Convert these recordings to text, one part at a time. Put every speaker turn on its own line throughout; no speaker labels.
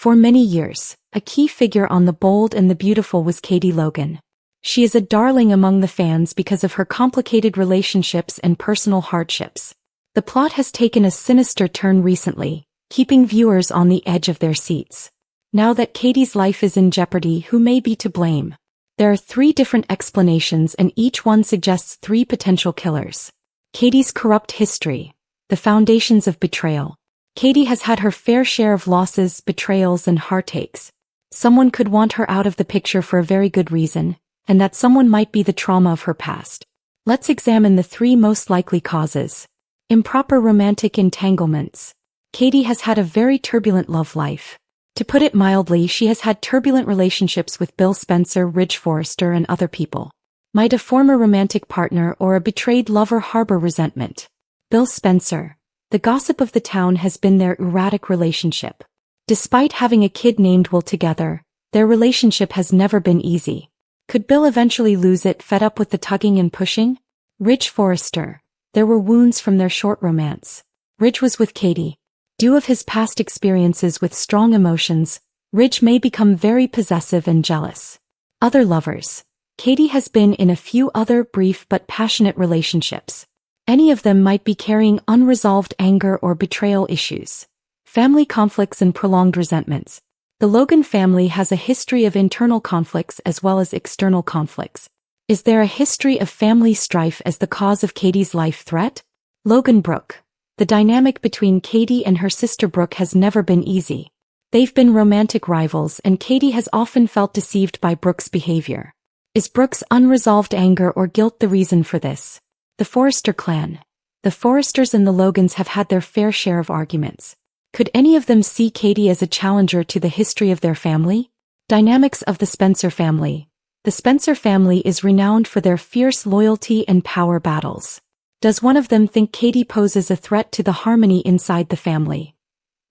For many years, a key figure on The Bold and the Beautiful was Katie Logan. She is a darling among the fans because of her complicated relationships and personal hardships. The plot has taken a sinister turn recently, keeping viewers on the edge of their seats. Now that Katie's life is in jeopardy, who may be to blame? There are 3 different explanations and each one suggests 3 potential killers. Katie's corrupt history. The foundations of betrayal. Katie has had her fair share of losses, betrayals, and heartaches. Someone could want her out of the picture for a very good reason, and that someone might be the trauma of her past. Let's examine the 3 most likely causes. Improper romantic entanglements. Katie has had a very turbulent love life. To put it mildly, she has had turbulent relationships with Bill Spencer, Ridge Forrester, and other people. Might a former romantic partner or a betrayed lover harbor resentment? Bill Spencer. The gossip of the town has been their erratic relationship. Despite having a kid named Will together, their relationship has never been easy. Could Bill eventually lose it, fed up with the tugging and pushing? Ridge Forrester. There were wounds from their short romance. Ridge was with Katie. Due of his past experiences with strong emotions, Ridge may become very possessive and jealous. Other lovers. Katie has been in a few other brief but passionate relationships. Any of them might be carrying unresolved anger or betrayal issues. Family conflicts and prolonged resentments. The Logan family has a history of internal conflicts as well as external conflicts. Is there a history of family strife as the cause of Katie's life threat? Logan Brooke. The dynamic between Katie and her sister Brooke has never been easy. They've been romantic rivals and Katie has often felt deceived by Brooke's behavior. Is Brooke's unresolved anger or guilt the reason for this? The Forrester clan. The Forresters and the Logans have had their fair share of arguments. Could any of them see Katie as a challenger to the history of their family? Dynamics of the Spencer family. The Spencer family is renowned for their fierce loyalty and power battles. Does one of them think Katie poses a threat to the harmony inside the family?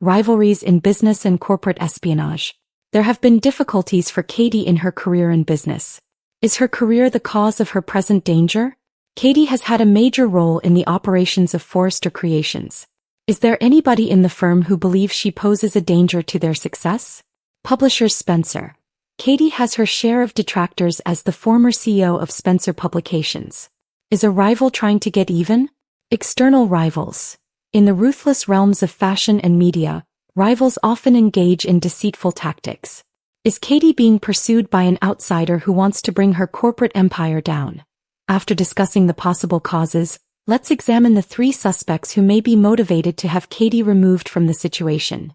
Rivalries in business and corporate espionage. There have been difficulties for Katie in her career in business. Is her career the cause of her present danger? Katie has had a major role in the operations of Forrester Creations. Is there anybody in the firm who believes she poses a danger to their success? Publishers Spencer. Katie has her share of detractors as the former CEO of Spencer Publications. Is a rival trying to get even? External rivals. In the ruthless realms of fashion and media, rivals often engage in deceitful tactics. Is Katie being pursued by an outsider who wants to bring her corporate empire down? After discussing the possible causes, let's examine the 3 suspects who may be motivated to have Katie removed from the situation.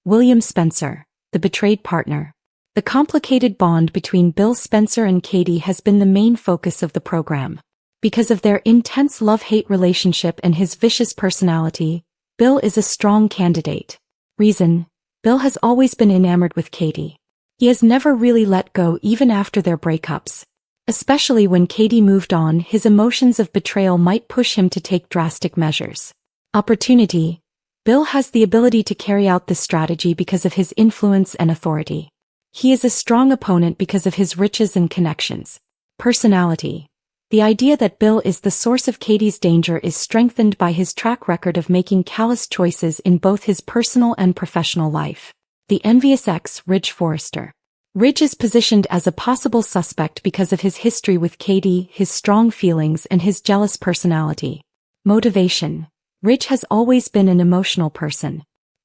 William Spencer, the betrayed partner. The complicated bond between Bill Spencer and Katie has been the main focus of the program. Because of their intense love-hate relationship and his vicious personality, Bill is a strong candidate. Reason: Bill has always been enamored with Katie. He has never really let go even after their breakups. Especially when Katie moved on, his emotions of betrayal might push him to take drastic measures. Opportunity: Bill has the ability to carry out this strategy because of his influence and authority. He is a strong opponent because of his riches and connections. Personality: the idea that Bill is the source of Katie's danger is strengthened by his track record of making callous choices in both his personal and professional life. The envious ex, Ridge Forrester. Ridge is positioned as a possible suspect because of his history with Katie, his strong feelings, and his jealous personality. Motivation: Ridge has always been an emotional person.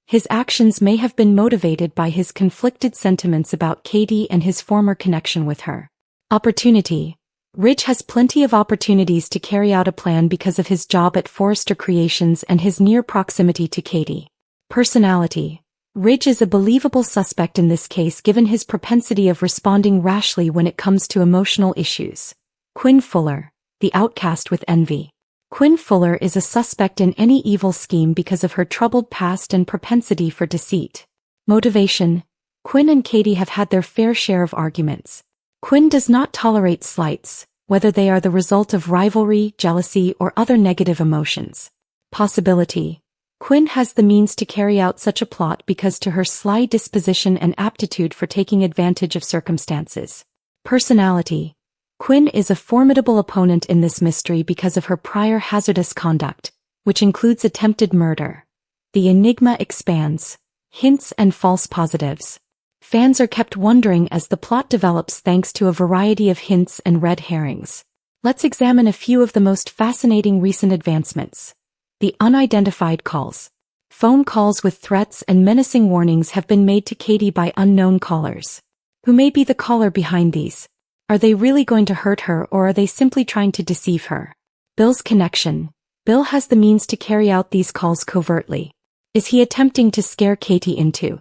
His actions may have been motivated by his conflicted sentiments about Katie and his former connection with her. Opportunity: Ridge has plenty of opportunities to carry out a plan because of his job at Forrester Creations and his near proximity to Katie. Personality: Ridge is a believable suspect in this case given his propensity of responding rashly when it comes to emotional issues. Quinn Fuller, the outcast with envy. Quinn Fuller is a suspect in any evil scheme because of her troubled past and propensity for deceit. Motivation: Quinn and Katie have had their fair share of arguments. Quinn does not tolerate slights, whether they are the result of rivalry, jealousy, or other negative emotions. Possibility: Quinn has the means to carry out such a plot because to her sly disposition and aptitude for taking advantage of circumstances. Personality: Quinn is a formidable opponent in this mystery because of her prior hazardous conduct, which includes attempted murder. The enigma expands. hints and false positives. Fans are kept wondering as the plot develops thanks to a variety of hints and red herrings. Let's examine a few of the most fascinating recent advancements. The unidentified calls. Phone calls with threats and menacing warnings have been made to Katie by unknown callers. Who may be the caller behind these? Are they really going to hurt her, or are they simply trying to deceive her? Bill's connection. Bill has the means to carry out these calls covertly. Is he attempting to scare Katie into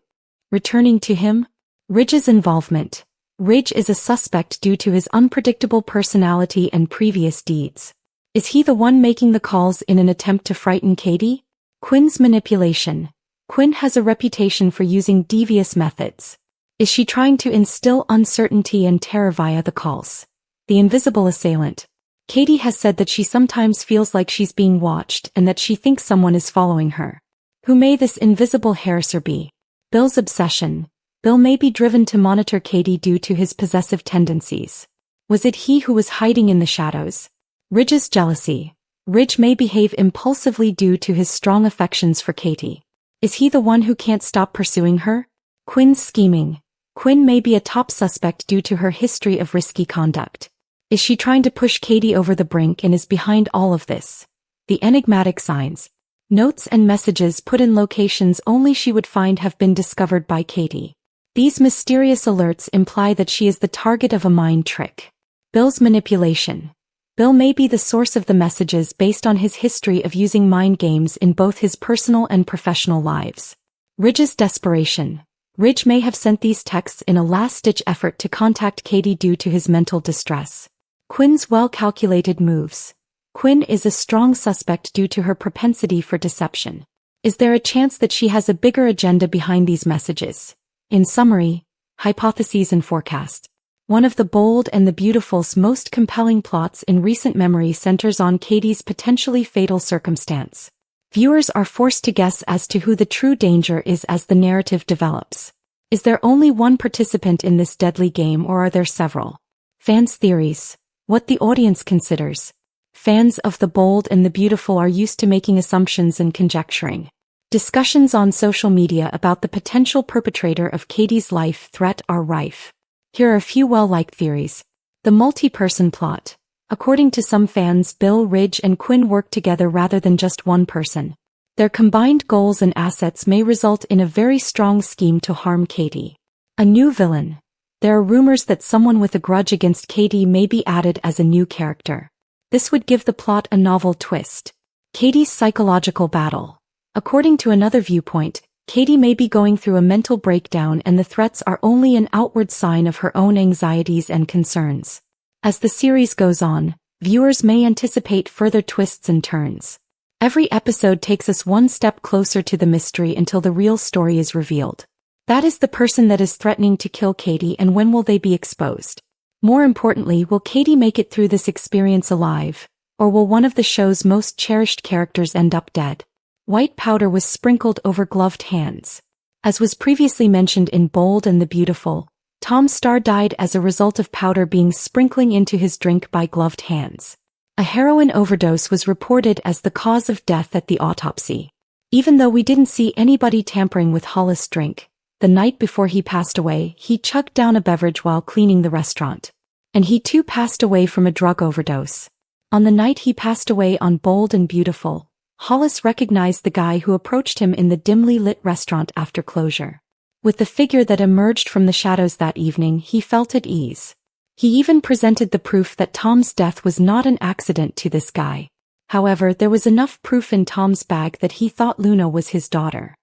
returning to him? Ridge's involvement. Ridge is a suspect due to his unpredictable personality and previous deeds. Is he the one making the calls in an attempt to frighten Katie? Quinn's manipulation. Quinn has a reputation for using devious methods. Is she trying to instill uncertainty and terror via the calls? The invisible assailant. Katie has said that she sometimes feels like she's being watched and that she thinks someone is following her. Who may this invisible harasser be? Bill's obsession. Bill may be driven to monitor Katie due to his possessive tendencies. Was it he who was hiding in the shadows? Ridge's jealousy. Ridge may behave impulsively due to his strong affections for Katie. Is he the one who can't stop pursuing her? Quinn's scheming. Quinn may be a top suspect due to her history of risky conduct. Is she trying to push Katie over the brink and is behind all of this? The enigmatic signs. Notes and messages put in locations only she would find have been discovered by Katie. These mysterious alerts imply that she is the target of a mind trick. Bill's manipulation. Bill may be the source of the messages based on his history of using mind games in both his personal and professional lives. Ridge's desperation. Ridge may have sent these texts in a last-ditch effort to contact Katie due to his mental distress. Quinn's well-calculated moves. Quinn is a strong suspect due to her propensity for deception. Is there a chance that she has a bigger agenda behind these messages? In summary, hypotheses and forecast. One of the Bold and the Beautiful's most compelling plots in recent memory centers on Katie's potentially fatal circumstance. Viewers are forced to guess as to who the true danger is as the narrative develops. Is there only one participant in this deadly game, or are there several? Fans' theories. What the audience considers. Fans of the Bold and the Beautiful are used to making assumptions and conjecturing. Discussions on social media about the potential perpetrator of Katie's life threat are rife. Here are a few well-liked theories. The multi-person plot. According to some fans, Bill, Ridge, and Quinn work together rather than just one person. Their combined goals and assets may result in a very strong scheme to harm Katie. A new villain. There are rumors that someone with a grudge against Katie may be added as a new character. This would give the plot a novel twist. Katie's psychological battle. According to another viewpoint, Katie may be going through a mental breakdown and the threats are only an outward sign of her own anxieties and concerns. As the series goes on, viewers may anticipate further twists and turns. Every episode takes us one step closer to the mystery until the real story is revealed. That is the person that is threatening to kill Katie, and when will they be exposed? More importantly, will Katie make it through this experience alive, or will one of the show's most cherished characters end up dead? White powder was sprinkled over gloved hands. As was previously mentioned in Bold and the Beautiful, Tom Starr died as a result of powder being sprinkling into his drink by gloved hands. A heroin overdose was reported as the cause of death at the autopsy. Even though we didn't see anybody tampering with Hollis' drink, the night before he passed away, he chugged down a beverage while cleaning the restaurant. And he too passed away from a drug overdose. On the night he passed away on Bold and Beautiful, Hollis recognized the guy who approached him in the dimly lit restaurant after closure. With the figure that emerged from the shadows that evening, he felt at ease. He even presented the proof that Tom's death was not an accident to this guy. However, there was enough proof in Tom's bag that he thought Luna was his daughter.